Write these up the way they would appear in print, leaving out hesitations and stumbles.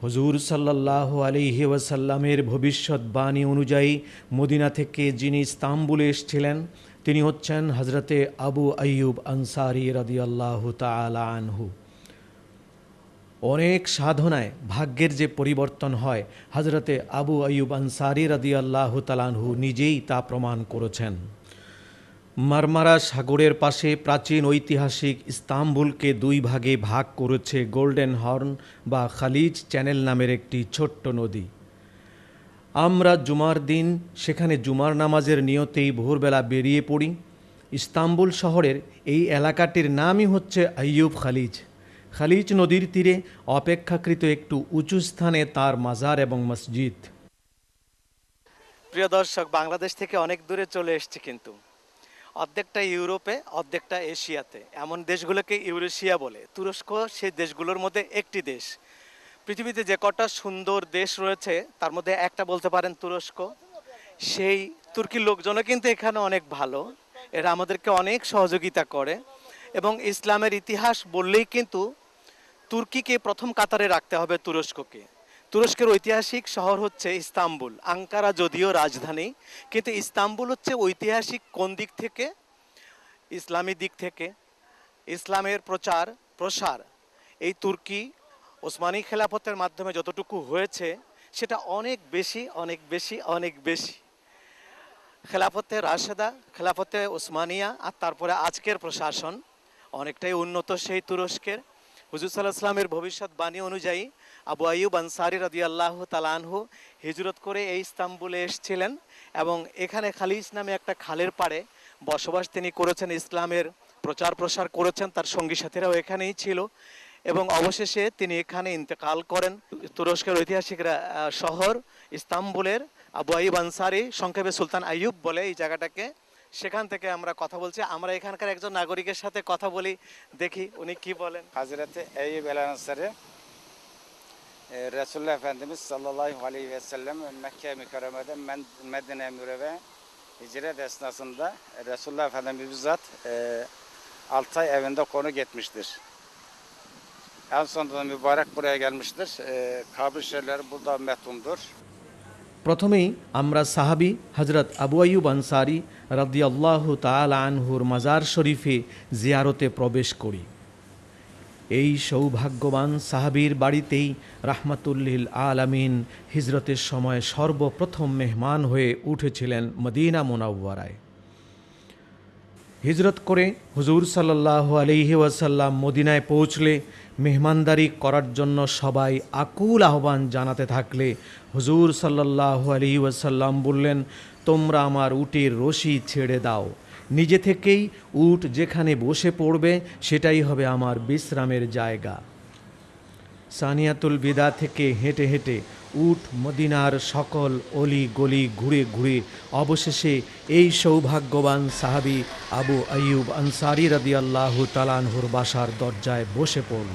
হুজুর সাল্লাল্লাহু আলাইহি ওয়াসাল্লামের ভবিষ্যৎবাণী অনুযায়ী মদিনা থেকে যিনি ইস্তাম্বুলে এসেছিলেন তিনি হচ্ছেন হজরতে আবু আইয়ুব আনসারী রাদিয়াল্লাহু তাআলা আনহু। অনেক সাধনায় ভাগ্যের যে পরিবর্তন হয়, হজরতে আবু আইয়ুব আনসারী রাদিয়াল্লাহু তাআলা আনহু নিজেই তা প্রমাণ করেছেন। মারমারা সাগরের পাশে প্রাচীন ঐতিহাসিক ইস্তাম্বুলকে দুই ভাগে ভাগ করেছে গোল্ডেন হর্ন বা খালিজ চ্যানেল নামের একটি ছোট্ট নদী। আমরা জুমার দিন সেখানে জুমার নামাজের নিয়তেই ভোরবেলা বেরিয়ে পড়ি। ইস্তাম্বুল শহরের এই এলাকাটির নামই হচ্ছে আইয়ুব খালিজ। খালিজ নদীর তীরে অপেক্ষাকৃত একটু উঁচু স্থানে তার মাজার এবং মসজিদ। প্রিয় দর্শক, বাংলাদেশ থেকে অনেক দূরে চলে এসেছি, কিন্তু অর্ধেকটা ইউরোপে অর্ধেকটা এশিয়াতে। এমন দেশগুলোকে ইউরেশিয়া বলে। তুরস্ক সেই দেশগুলোর মধ্যে একটি দেশ। পৃথিবীতে যে কটা সুন্দর দেশ রয়েছে তার মধ্যে একটা বলতে পারেন তুরস্ক। সেই তুর্কির লোকজনও কিন্তু এখানে অনেক ভালো, এরা আমাদেরকে অনেক সহযোগিতা করে এবং ইসলামের ইতিহাস বললেই কিন্তু তুর্কিকে প্রথম কাতারে রাখতে হবে তুরস্ককে। তুরস্কের ঐতিহাসিক শহর হচ্ছে ইস্তাম্বুল। আঙ্কারা যদিও রাজধানী, কিন্তু ইস্তাম্বুল হচ্ছে ঐতিহাসিক কোন দিক থেকে? ইসলামী দিক থেকে। ইসলামের প্রচার প্রসার এই তুর্কি ওসমানী খেলাফতের মাধ্যমে যতটুকু হয়েছে সেটা অনেক বেশি অনেক বেশি অনেক বেশি। খেলাফতে রাশেদা, খেলাফতে ওসমানিয়া আর তারপরে আজকের প্রশাসন অনেকটাই উন্নত সেই তুরস্কের। হুজুর সাল্লাল্লাহু আলাইহি ওয়াসাল্লামের ভবিষ্যৎবাণী অনুযায়ী আবু আইয়ুব আনসারী রাদিয়াল্লাহু তাআলা আনহু হিজরত করে এই ইস্তাম্বুলে এসেছিলেন এবং এখানে খালিজ নামে একটা খালের পাড়ে বসবাস তিনি করেছেন, ইসলামের প্রচার প্রসার করেছেন, তার সঙ্গী সাথীরাও এখানেই ছিল এবং অবশেষে তিনি এখানে ইন্তেকাল করেন। তুরস্কের ঐতিহাসিক শহর ইস্তাম্বুলের আবু আইয়ুব আনসারী, সংক্ষেপে সুলতান আইয়ুব বলে এই জায়গাটাকে। সেখান থেকে আমরা কথা বলছি। আমরা এখানকার একজন নাগরিকের সাথে কথা বলি, দেখি উনি কি বলেন। Hazreti Eyyub el Ensari Resulullah Efendimiz sallallahu aleyhi ve sellem Mekke mükerremeden Medine Müreve hicret esnasında Resulullah Efendimiz bizzat 6 ay evinde konuk etmiştir. En sonunda mübarek buraya gelmiştir. Kabir şerifleri burada metundur. প্রথমেই আমরা সাহাবী হজরত আবু আইয়ুব আনসারী রাদিয়াল্লাহু তাআলা আনহুর মাজার শরীফে জিয়ারতে প্রবেশ করি। এই সৌভাগ্যবান সাহাবীর বাড়িতেই রাহমাতুল্লিল আলামিন হিজরতের সময় সর্বপ্রথম মেহমান হয়ে উঠেছিলেন মদিনা মুনাওয়ারায়। হিজরত করে হুজুর সাল্লাল্লাহু আলাইহি ওয়াসাল্লাম মদিনায় পৌঁছলে মেহমানদারি করার জন্য সবাই আকুল আহ্বান জানাতে থাকলে হুজুর সাল্লাল্লাহু আলাইহি ওয়াসাল্লাম বললেন, তোমরা আমার উটের রশি ছেড়ে দাও, নিজে থেকেই উট যেখানে বসে পড়বে সেটাই হবে আমার বিশ্রামের জায়গা। সানিয়াতুল বিদা থেকে হেঁটে হেঁটে উট মদিনার সকল অলি গলি ঘুরে ঘুরে অবশেষে এই সৌভাগ্যবান সাহাবী আবু আইয়ুব আনসারী রাদিয়াল্লাহু তাআলা আনহুর বাসার দরজায় বসে পড়ল।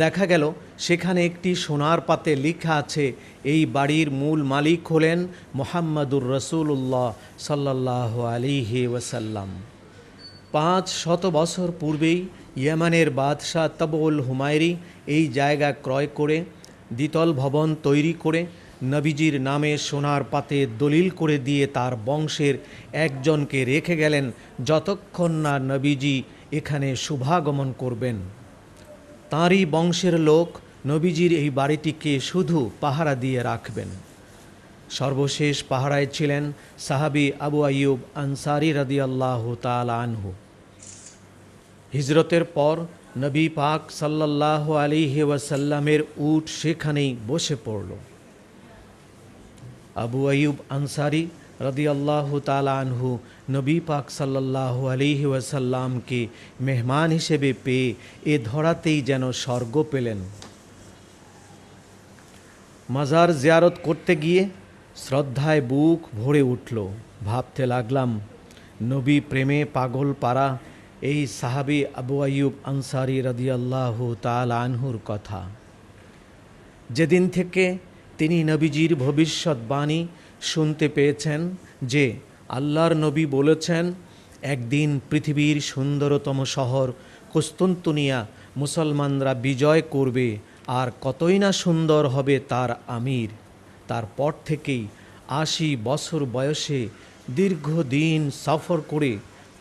দেখা গেল সেখানে একটি সোনার পাতে লেখা আছে, এই বাড়ির মূল মালিক হলেন মুহাম্মাদুর রাসূলুল্লাহ সাল্লাল্লাহু আলাইহি ওয়াসাল্লাম। 500 বছর পূর্বেই ইয়েমেনের বাদশাহ তাবউল হুমায়রি এই জায়গা ক্রয় করে দ্বিতল ভবন তৈরি করে নবীজির নামে সোনার পাতে দলিল করে দিয়ে তার বংশের একজনকে রেখে গেলেন যতক্ষণ না নবীজি এখানে শুভাগমন করবেন। তাঁরই বংশের লোক নবীজির এই বাড়িটিকে শুধু পাহারা দিয়ে রাখবেন। সর্বশেষ পাহারায় ছিলেন সাহাবী আবু আইয়ুব আনসারী রাদিয়াল্লাহু তাআলা আনহু। হিজরতের পর নবী পাক সাল্লাল্লাহু আলাইহি ওয়াসাল্লামের উট সেখানেই বসে পড়ল। আবু আইয়ুব আনসারী রাদিয়াল্লাহু তাআলা আনহু নবী পাক সাল্লাল্লাহু আলাইহি ওয়াসাল্লামকে মেহমান হিসেবে পেয়ে এ ধরাতেই যেন স্বর্গ পেলেন। মাজার জিয়ারত করতে গিয়ে শ্রদ্ধায় বুক ভরে উঠল। ভাবতে লাগলাম, নবী প্রেমে পাগল পারা এই সাহাবী আবু আইয়ুব আনসারী রাদিয়াল্লাহু তাআলা আনহুর কথা। যেদিন থেকে তিনি নবীজির ভবিষ্যৎবাণী শুনতে পেয়েছেন যে আল্লাহর নবী বলেছেন, একদিন পৃথিবীর সুন্দরতম শহর কুস্তুনতুনিয়া মুসলমানরা বিজয় করবে আর কতই না সুন্দর হবে তার আমির। তারপর থেকেই ৮০ বছর বয়সে দীর্ঘদিন সফর করে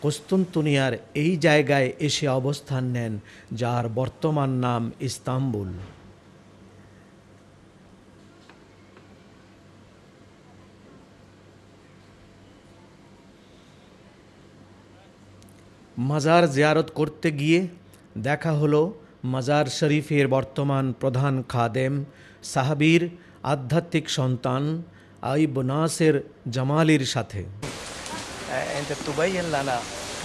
কুস্তুনতুনিয়ার এই জায়গায় এসে অবস্থান নেন, যার বর্তমান নাম ইস্তাম্বুল। মাজার জিয়ারত করতে গিয়ে দেখা হলো মাজার শরীফের বর্তমান প্রধান খাদেম, সাহাবীর আধ্যাত্মিক সন্তান আইব নাসের জামালির সাথে। أنت تبين لنا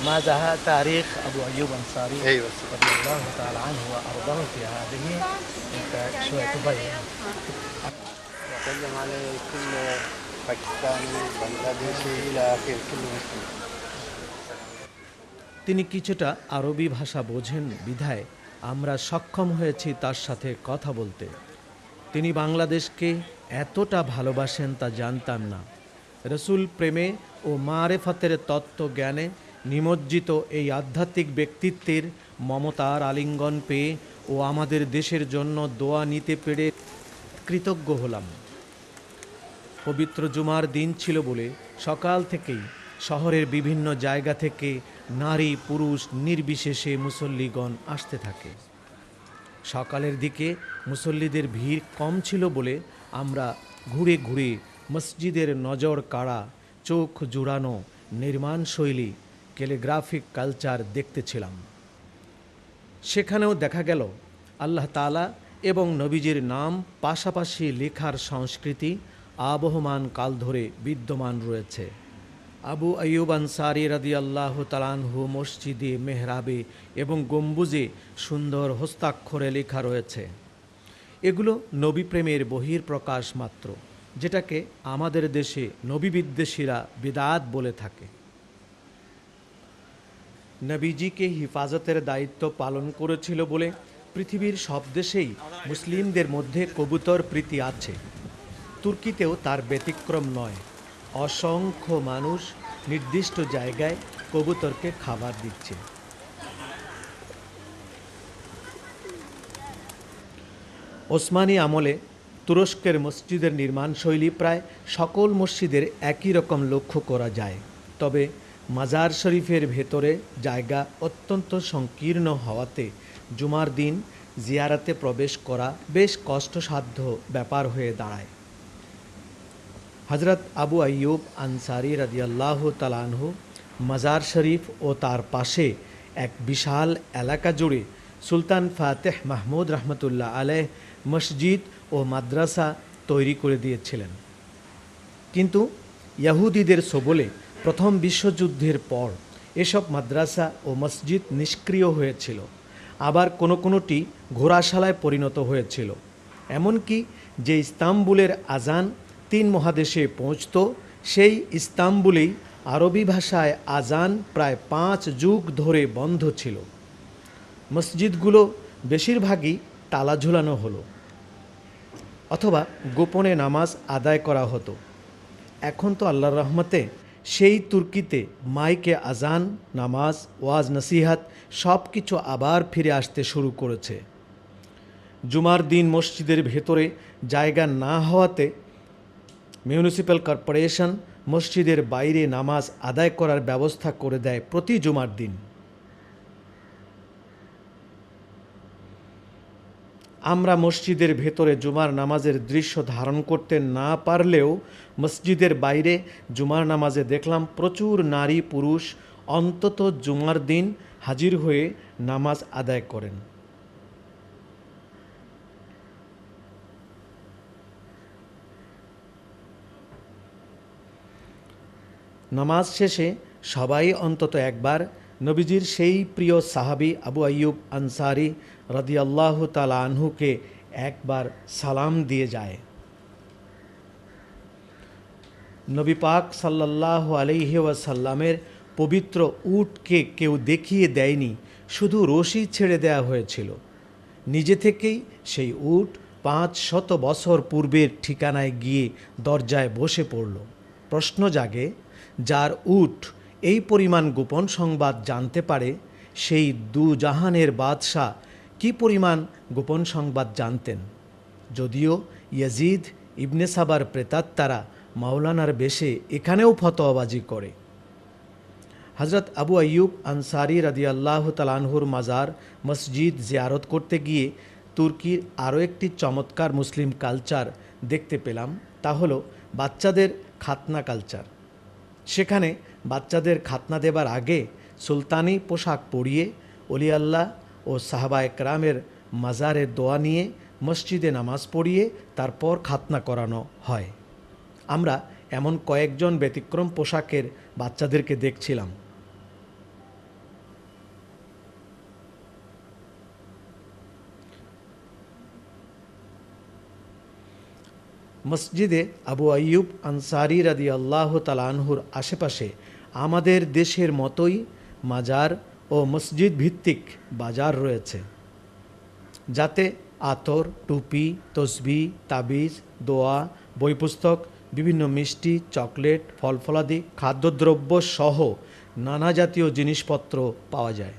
ماذا تاريخ أبو أيوب أنصاري ايوه رضي الله تعالى عنه وأرضاه في هذه. أنت شوية تبين. نتكلم على كل باكستاني بنغلاديشي الى اخره كل مسلم. তিনি কিছুটা আরবি ভাষা বোঝেন বিধায় আমরা সক্ষম হয়েছি তার সাথে কথা বলতে। তিনি বাংলাদেশকে এতটা ভালোবাসেন তা জানতাম না। রসুল প্রেমে ও মারেফাতের তত্ত্ব জ্ঞানে নিমজ্জিত এই আধ্যাত্মিক ব্যক্তিত্বের মমতার আলিঙ্গন পেয়ে ও আমাদের দেশের জন্য দোয়া নিতে পেরে কৃতজ্ঞ হলাম। পবিত্র জুমার দিন ছিল বলে সকাল থেকেই শহরের বিভিন্ন জায়গা থেকে নারী পুরুষ নির্বিশেষে মুসল্লিগণ আসতে থাকে। সকালের দিকে মুসল্লিদের ভিড় কম ছিল বলে আমরা ঘুরে ঘুরে মসজিদের নজর কাড়া, চোখ জুড়ানো নির্মাণশৈলী, ক্যালিগ্রাফিক কালচার দেখতেছিলাম। সেখানেও দেখা গেল আল্লাহ তাআলা এবং নবীজির নাম পাশাপাশি লেখার সংস্কৃতি আবহমান কাল ধরে বিদ্যমান রয়েছে। আবু আইয়ুব আনসারী রাদিয়াল্লাহু তাআলা আনহু মসজিদে, মেহরাবে এবং গম্বুজে সুন্দর হস্তাক্ষরে লেখা রয়েছে। এগুলো নবী প্রেমের বহিঃপ্রকাশ মাত্র, যেটাকে আমাদের দেশে নবী বিদ্বেষীরা বিদআত বলে থাকে। নবীজিকে হিফাজতের দায়িত্ব পালন করেছিল বলে পৃথিবীর সব দেশেই মুসলিমদের মধ্যে কবুতর প্রীতি আছে। তুর্কিতেও তার ব্যতিক্রম নয়। অসংখ্য মানুষ নির্দিষ্ট জায়গায় কবুতরকে খাবার দিচ্ছে। ওসমানী আমলে তুরস্কের মসজিদের নির্মাণশৈলী প্রায় সকল মসজিদের একই রকম লক্ষ্য করা যায়। তবে মাজার শরীফের ভেতরে জায়গা অত্যন্ত সংকীর্ণ হওয়াতে জুমার দিন জিয়ারাতে প্রবেশ করা বেশ কষ্টসাধ্য ব্যাপার হয়ে দাঁড়ায়। হজরত আবু আইয়ুব আনসারী রাদিয়াল্লাহু তাআলা আনহু মাজার শরীফ ও তার পাশে এক বিশাল এলাকা জুড়ে সুলতান ফাতেহ মাহমুদ রহমতুল্লাহ আলাইহ মসজিদ ও মাদ্রাসা তৈরি করে দিয়েছিলেন। কিন্তু ইহুদিদের সবলে প্রথম বিশ্বযুদ্ধের পর এসব মাদ্রাসা ও মসজিদ নিষ্ক্রিয় হয়েছিল। আবার কোনোটি ঘোড়াশালায় পরিণত হয়েছিল। এমনকি যে ইস্তাম্বুলের আজান 3 মহাদেশে পৌঁছত, সেই ইস্তাম্বুলেই আরবি ভাষায় আজান প্রায় 5 যুগ ধরে বন্ধ ছিল। মসজিদগুলো বেশিরভাগই তালা ঝুলানো হলো, অথবা গোপনে নামাজ আদায় করা হতো। এখন তো আল্লাহর রহমতে সেই তুর্কিতে মাইকে আজান, নামাজ, ওয়াজ, নসিহাত সব কিছু আবার ফিরে আসতে শুরু করেছে। জুমার দিন মসজিদের ভেতরে জায়গা না হওয়াতে মিউনিসিপ্যাল কর্পোরেশন মসজিদের বাইরে নামাজ আদায় করার ব্যবস্থা করে দেয় প্রতি জুমার দিন। আমরা মসজিদের ভেতরে জুমার নামাজের দৃশ্য ধারণ করতে না পারলেও মসজিদের বাইরে জুমার নামাজে দেখলাম প্রচুর নারী পুরুষ অন্তত জুমার দিন হাজির হয়ে নামাজ আদায় করেন। নামাজ শেষে সবাই অন্তত একবার নবীজির সেই প্রিয় সাহাবী আবু আইয়ুব আনসারী রাদিয়াল্লাহু তাআলা আনহুকে একবার সালাম দিয়ে যায়। নবী পাক সাল্লাল্লাহু আলাইহি ওয়াসাল্লামের পবিত্র উটকে কেউ দেখিয়ে দেয়নি, শুধু রশি ছেড়ে দেওয়া হয়েছিল। নিজে থেকেই সেই উট 500 বছর পূর্বের ঠিকানায় গিয়ে দরজায় বসে পড়ল। প্রশ্ন জাগে, যার উট এই পরিমাণ গোপন সংবাদ জানতে পারে, সেই দুজাহানের বাদশাহ কি পরিমাণ গোপন সংবাদ জানতেন। যদিও ইয়াজিদ ইবনে সাবার প্রেতাত্মারা মাওলানার বেশে এখানেও ফতোয়াবাজি করে। হজরত আবু আইয়ুব আনসারি রাদিয়াল্লাহু তাআলা আনহুর মাজার মসজিদ জিয়ারত করতে গিয়ে তুর্কির আরও একটি চমৎকার মুসলিম কালচার দেখতে পেলাম, তা হলো বাচ্চাদের খাতনা কালচার। সেখানে বাচ্চাদের খাতনা দেবার আগে সুলতানি পোশাক পরিয়ে অলি আল্লাহ ও সাহাবা একরামের মাজারে দোয়া নিয়ে মসজিদে নামাজ পড়িয়ে তারপর খাতনা করানো হয়। আমরা এমন কয়েকজন ব্যতিক্রম পোশাকের বাচ্চাদেরকে দেখছিলাম। মসজিদে আবু আইয়ুব আনসারি রাদিয়াল্লাহু তাআলা আনহুর আশেপাশে আমাদের দেশের মতোই মাজার ও মসজিদ ভিত্তিক বাজার রয়েছে, যাতে আতর, টুপি, তসবি, তাবিজ, দোয়া, বই পুস্তক, বিভিন্ন মিষ্টি, চকলেট, ফলফলাদি, খাদ্যদ্রব্য সহ নানা জাতীয় জিনিসপত্র পাওয়া যায়।